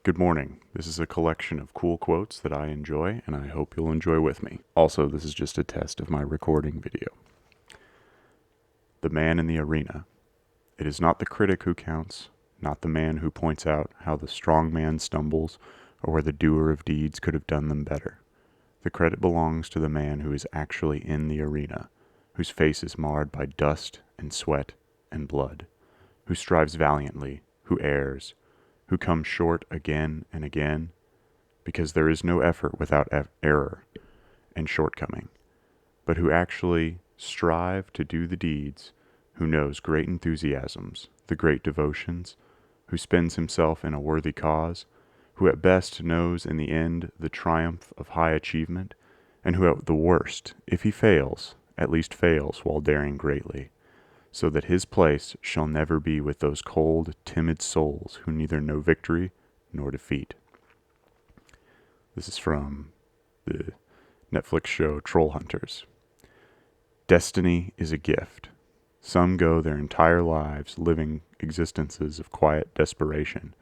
Good morning. This is a collection of cool quotes that I enjoy, and I hope you'll enjoy with me. Also, this is just a test of my recording video. The man in the arena. It is not the critic who counts, not the man who points out how the strong man stumbles, or where the doer of deeds could have done them better. The credit belongs to the man who is actually in the arena, whose face is marred by dust and sweat and blood, who strives valiantly, who errs, who comes short again and again, because there is no effort without error and shortcoming, but who actually strive to do the deeds, who knows great enthusiasms, the great devotions, who spends himself in a worthy cause, who at best knows in the end the triumph of high achievement, and who at the worst, if he fails, at least fails while daring greatly, so that his place shall never be with those cold, timid souls who neither know victory nor defeat. This is from the Netflix show Troll Hunters. Destiny is a gift. Some go their entire lives living existences of quiet desperation,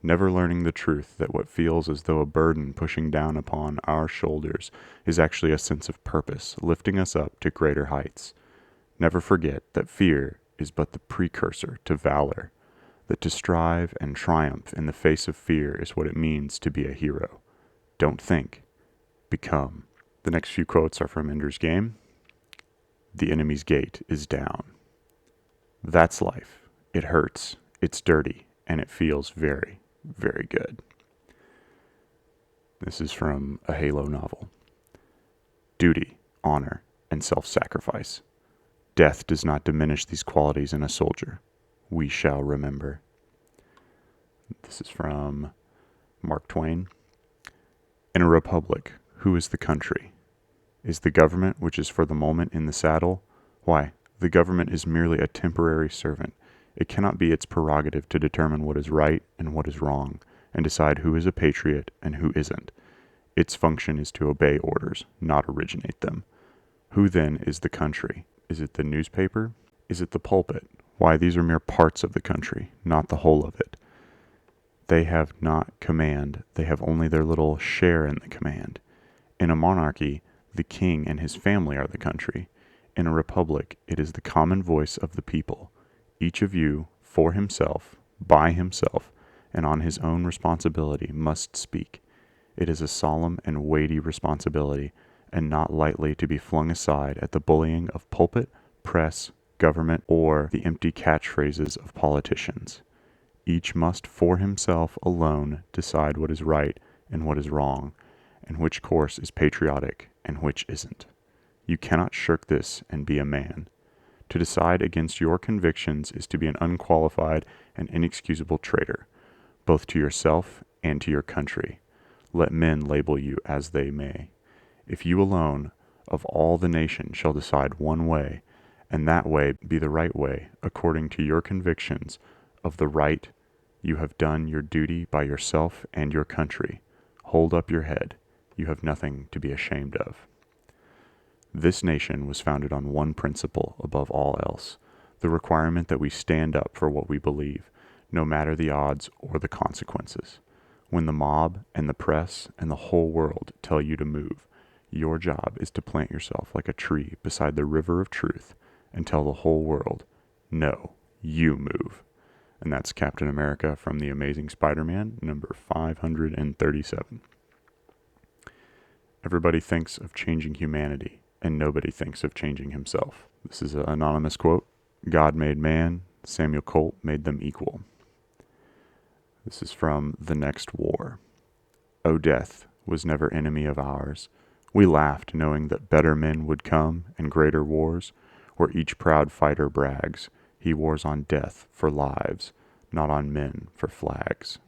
never learning the truth that what feels as though a burden pushing down upon our shoulders is actually a sense of purpose, lifting us up to greater heights. Never forget that fear is but the precursor to valor, that to strive and triumph in the face of fear is what it means to be a hero. Don't think, become. The next few quotes are from Ender's Game. The enemy's gate is down. That's life. It hurts, it's dirty, and it feels very, very good. This is from a Halo novel. Duty, honor, and self-sacrifice. Death does not diminish these qualities in a soldier. We shall remember. This is from Mark Twain. In a republic, who is the country? Is the government which is for the moment in the saddle? Why, the government is merely a temporary servant. It cannot be its prerogative to determine what is right and what is wrong, and decide who is a patriot and who isn't. Its function is to obey orders, not originate them. Who then is the country? Is it the newspaper? Is it the pulpit? Why, these are mere parts of the country, not the whole of it. They have not command, they have only their little share in the command. In a monarchy, the king and his family are the country. In a republic, it is the common voice of the people, each of you, for himself, by himself, and on his own responsibility, must speak. It is a solemn and weighty responsibility, and not lightly to be flung aside at the bullying of pulpit, press, government, or the empty catchphrases of politicians. Each must for himself alone decide what is right and what is wrong, and which course is patriotic and which isn't. You cannot shirk this and be a man. To decide against your convictions is to be an unqualified and inexcusable traitor, both to yourself and to your country. Let men label you as they may. If you alone, of all the nation, shall decide one way, and that way be the right way, according to your convictions of the right, you have done your duty by yourself and your country. Hold up your head. You have nothing to be ashamed of. This nation was founded on one principle above all else, the requirement that we stand up for what we believe, no matter the odds or the consequences. When the mob and the press and the whole world tell you to move, your job is to plant yourself like a tree beside the river of truth and tell the whole world, no, you move. And that's Captain America from The Amazing Spider-Man, number 537. Everybody thinks of changing humanity, and nobody thinks of changing himself. This is an anonymous quote. God made man, Samuel Colt made them equal. This is from The Next War. O death was never enemy of ours. We laughed knowing that better men would come and greater wars, where each proud fighter brags. He wars on death for lives, not on men for flags.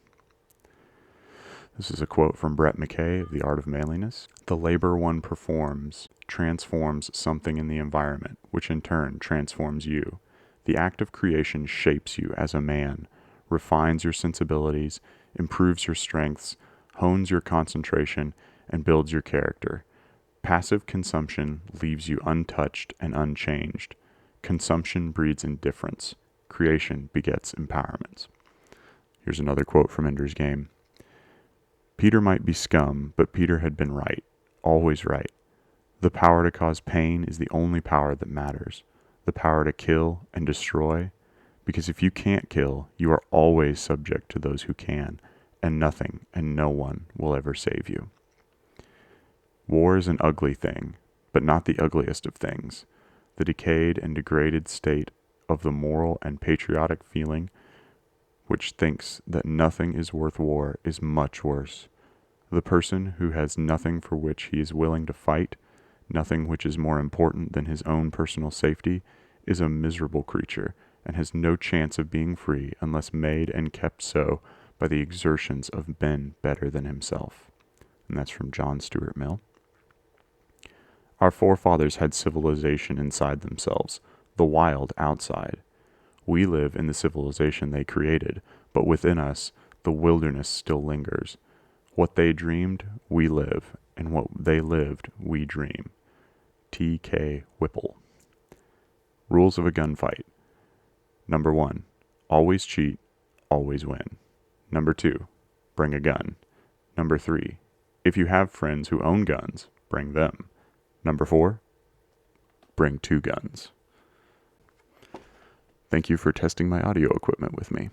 This is a quote from Brett Mckay of The Art of Manliness. The labor one performs transforms something in the environment, which in turn transforms you. The act of creation shapes you as a man, refines your sensibilities, improves your strengths, hones your concentration, and builds your character. Passive consumption leaves you untouched and unchanged. Consumption breeds indifference. Creation begets empowerment. Here's another quote from Ender's Game. Peter might be scum, but Peter had been right, always right. The power to cause pain is the only power that matters. The power to kill and destroy, because if you can't kill, you are always subject to those who can, and nothing and no one will ever save you. War is an ugly thing, but not the ugliest of things. The decayed and degraded state of the moral and patriotic feeling which thinks that nothing is worth war is much worse. The person who has nothing for which he is willing to fight, nothing which is more important than his own personal safety, is a miserable creature, and has no chance of being free unless made and kept so by the exertions of men better than himself. And that's from John Stuart Mill. Our forefathers had civilization inside themselves, the wild outside. We live in the civilization they created, but within us the wilderness still lingers. What they dreamed, we live, and what they lived, we dream. T.K. Whipple. Rules of a gunfight. Number 1, always cheat, always win. Number 2, bring a gun. Number 3, if you have friends who own guns, bring them. Number 4, bring 2 guns. Thank you for testing my audio equipment with me.